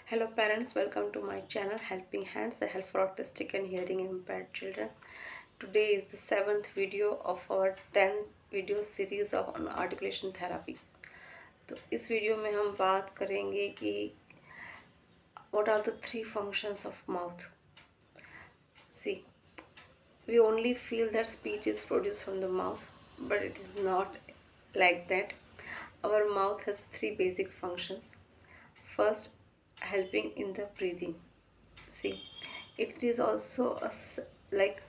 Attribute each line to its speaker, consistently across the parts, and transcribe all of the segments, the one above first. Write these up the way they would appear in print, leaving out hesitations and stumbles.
Speaker 1: Hello parents, welcome to my channel Helping Hands, a help for autistic and hearing impaired children. Today is the 7th video of our 10th video series on articulation therapy. तो इस video में हम बात करेंगे कि what are the three functions of mouth. See, we only feel that speech is produced from the mouth, but it is not like that. Our mouth has three basic functions. First, helping in the breathing. See, it is also like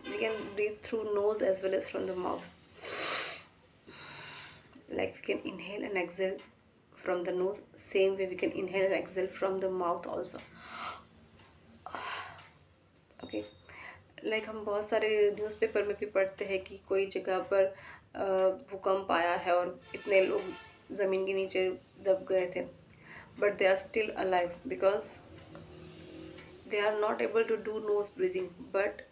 Speaker 1: we can breathe through nose as well as from the mouth. Like we can inhale and exhale from the nose, same way we can inhale and exhale from the mouth also. Okay, like हम बहुत सारे newspaper में भी पढ़ते हैं कि कोई जगह पर भूकंप आया है और इतने लोग ज़मीन के नीचे दब गए थे, but they are still alive because they are not able to do nose breathing, but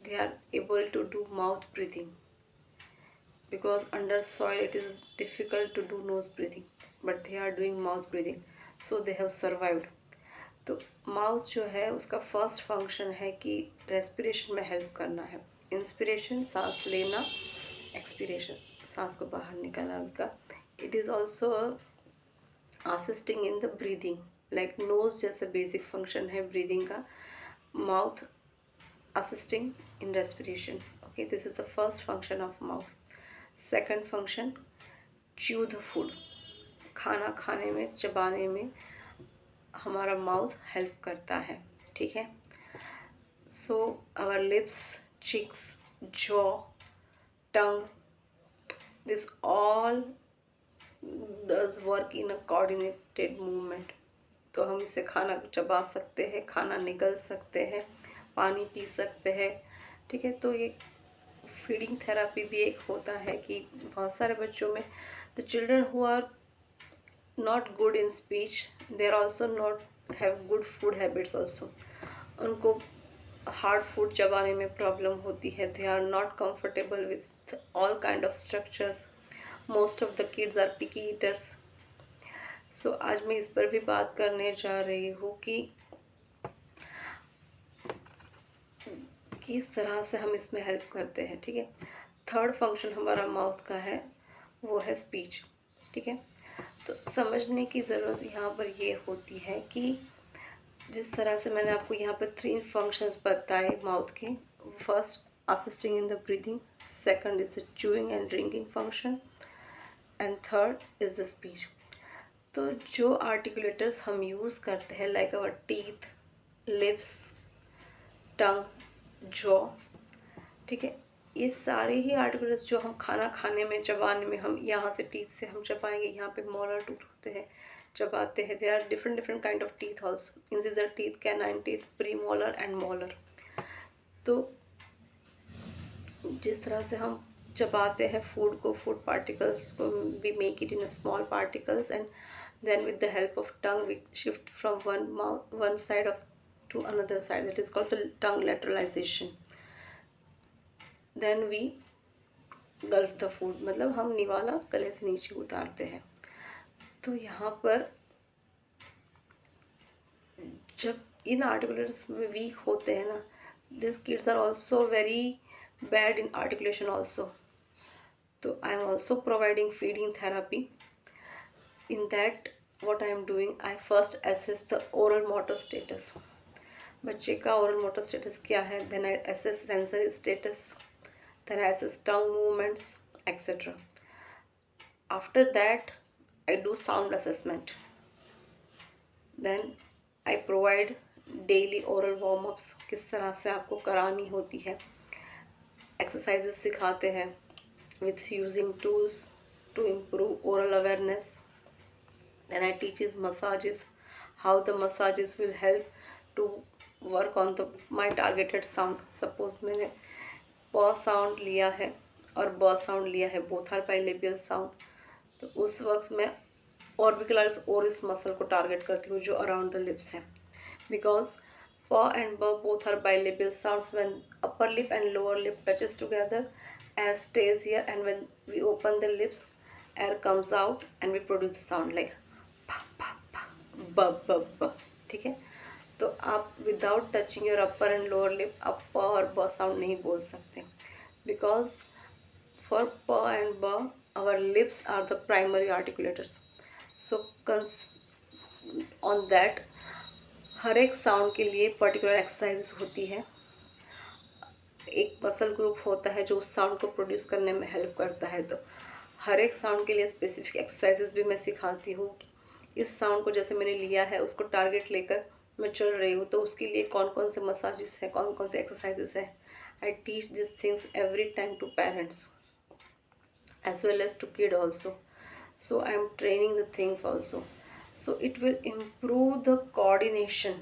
Speaker 1: they are able to do mouth breathing, because under soil it is difficult to do nose breathing, but they are doing mouth breathing, so they have survived. तो mouth जो है उसका first function है कि respiration में help करना है. Inspiration सांस लेना, एक्सपिरेशन सांस को बाहर निकालना का. It is also assisting in the breathing, like nose जैसे बेसिक फंक्शन है ब्रीदिंग का, mouth assisting in respiration. Okay, this is the first function of mouth. Second function, chew the food. खाना खाने में, चबाने में हमारा माउथ हेल्प करता है. ठीक है. So our lips, cheeks, jaw, tongue, this all does work in a coordinated movement. तो हम इससे खाना चबा सकते हैं, खाना निगल सकते हैं, पानी पी सकते हैं. ठीक है. तो ये फीडिंग थेरापी भी एक होता है कि बहुत सारे बच्चों में the children who are not good in speech, they are also not have good food habits also. उनको हार्ड फूड चबाने में प्रॉब्लम होती है. They are not comfortable with all kind of structures. Most of the kids are picky eaters. So आज मैं इस पर भी बात करने जा रही हूँ कि किस तरह से हम इसमें हेल्प करते हैं. ठीक है. थर्ड फंक्शन हमारा माउथ का है, वो है स्पीच. ठीक है. तो समझने की ज़रूरत यहाँ पर ये होती है कि जिस तरह से मैंने आपको यहाँ पर 3 फंक्शंस बताए माउथ के. First, assisting in the breathing. Second is the chewing and drinking function. And third is the speech. तो जो आर्टिकुलेटर्स हम यूज़ करते हैं, like our teeth, lips, tongue, jaw. ठीक है. ये सारे ही आर्टिकुलर्स जो हम खाना खाने में, चबाने में, हम यहाँ से टीथ से हम चबाएंगे, यहाँ पे मोलर टूथ होते हैं, चबाते हैं. There are different different kind of teeth also, incisor teeth, canine teeth, premolar and molar. तो जिस तरह से हम चबाते हैं फूड को, फूड पार्टिकल्स को, we make it in small particles and then with the help of tongue we shift from one side of to another side. That is called the tongue lateralization. Then we gulp the food, मतलब हम निवाला गले से नीचे उतारते हैं. तो यहाँ पर जब इन आर्टिकुलेटर्स में वीक होते हैं ना, this kids are also very bad in articulation also. तो I am also providing feeding therapy. In that, what I am doing, I first assess the oral motor status. बच्चे का oral motor status क्या है. Then I assess sensory status. Then I assess tongue movements, etc. After that, I do sound assessment. Then I provide daily oral warm-ups. किस तरह से आपको करानी होती है. Exercises सिखाते हैं with using tools to improve oral awareness. Then I teaches massages, how the massages will help to work on the my targeted sound. Suppose मैंने प साउंड लिया है और ब साउंड लिया है, बोथ आर बाइलेबियल साउंड. तो उस वक्त मैं ऑर्बिकुलरिस ओरिस मसल को टारगेट करती हूँ जो अराउंड द लिप्स है, बिकॉज प एंड ब both are bilabial sounds. When upper lip and lower lip touches together, air stays here, and when we open the lips, air comes out and we produce the sound like ba ba ba ba ba ba. ठीक है। तो आप without touching your upper and lower lip आप प और ब sound नहीं बोल सकते, बिकॉज फॉर प एंड ब our lips are the primary articulators. So on that हर एक साउंड के लिए पर्टिकुलर एक्सरसाइजेस होती है, एक मसल ग्रुप होता है जो उस साउंड को प्रोड्यूस करने में हेल्प करता है। तो हर एक साउंड के लिए स्पेसिफिक एक्सरसाइजेस भी मैं सिखाती हूँ कि इस साउंड को जैसे मैंने लिया है उसको टारगेट लेकर मैं चल रही हूँ, तो उसके लिए कौन कौन से मसाजेस है, कौन कौन से एक्सरसाइजेस है। I teach this things every time to parents as well as to kid also. So I am training the things also, so it will improve the coordination.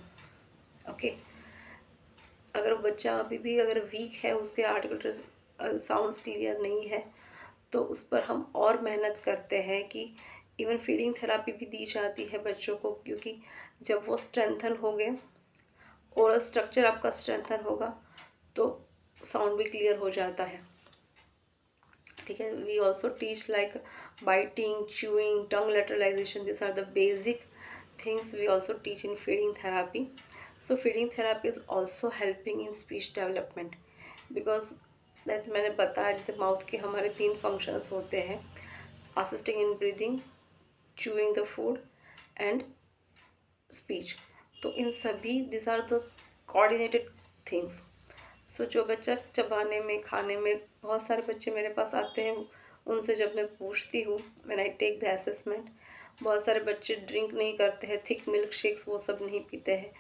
Speaker 1: Okay, अगर बच्चा अभी भी अगर वीक है, उसके आर्टिकुलेटर साउंड्स क्लियर नहीं है, तो उस पर हम और मेहनत करते हैं कि इवन फीडिंग थेरापी भी दी जाती है बच्चों को, क्योंकि जब वो स्ट्रेंथन हो गए, ओरल स्ट्रक्चर आपका स्ट्रेंथन होगा तो साउंड भी क्लियर हो जाता है। ठीक है। We also teach like biting, chewing, tongue lateralization, this are the basic things we also teach in feeding therapy. So feeding therapy is also helping in speech development, because that मैंने बताया जैसे mouth के हमारे 3 functions होते हैं, assisting in breathing, chewing the food and speech। तो इन सभी this are the coordinated things. So जो बच्चा चबाने में, खाने में, बहुत सारे बच्चे मेरे पास आते हैं, उनसे जब मैं पूछती हूँ when I take the assessment, बहुत सारे बच्चे ड्रिंक नहीं करते हैं, थिक मिल्क शेक्स वो सब नहीं पीते हैं,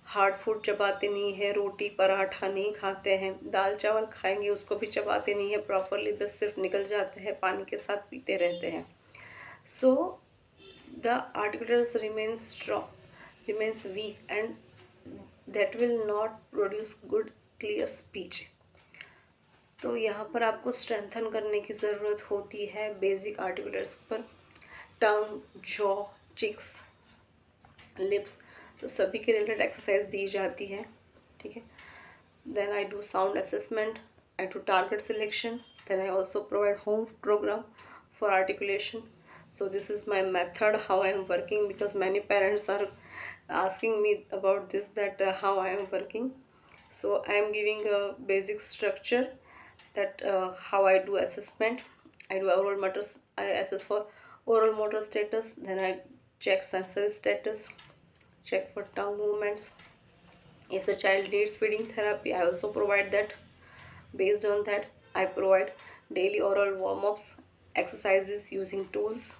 Speaker 1: हार्ड फूड चबाते नहीं है, रोटी पराठा नहीं खाते हैं, दाल चावल खाएंगे उसको भी चबाते नहीं है प्रॉपरली, बस सिर्फ निकल जाते हैं, पानी के साथ पीते रहते हैं। So the articulators remains weak and that will not produce good clear speech। तो यहाँ पर आपको स्ट्रेंथन करने की ज़रूरत होती है बेसिक आर्टिकुलर्स पर, टंग, जॉ, चिक्स, लिप्स, तो सभी के रिलेटेड एक्सरसाइज दी जाती है। ठीक है। Then I do sound assessment, I do target selection, then I also provide home program for articulation. So this is my method how I am working, because many parents are asking me about this, that how I am working. So I am giving a basic structure, that how I do assessment. I do oral motor, I assess for oral motor status, then I check sensory status, check for tongue movements. If the child needs feeding therapy, I also provide that. Based on that, I provide daily oral warm-ups, exercises using tools,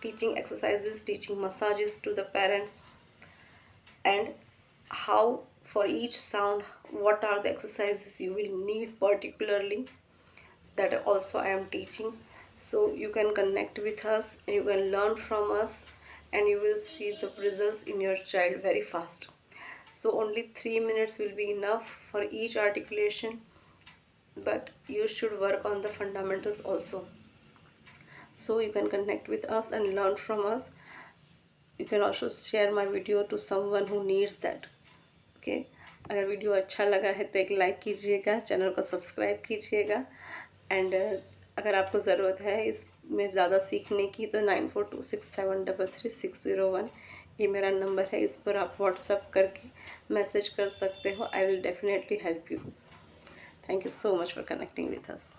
Speaker 1: teaching exercises, teaching massages to the parents, and how for each sound what are the exercises you will need particularly, that also I am teaching. So you can connect with us and you can learn from us, and you will see the results in your child very fast. So only 3 minutes will be enough for each articulation, but you should work on the fundamentals also. So you can connect with us and learn from us. You can also share my video to someone who needs that. Okay, अगर video अच्छा लगा है तो एक like कीजिएगा, channel को subscribe कीजिएगा, and अगर आपको ज़रूरत है इसमें ज़्यादा सीखने की तो 9426733601 ये मेरा नंबर है, इस पर आप व्हाट्सअप करके मैसेज कर सकते हो। I will definitely help you. Thank you so much for connecting with us.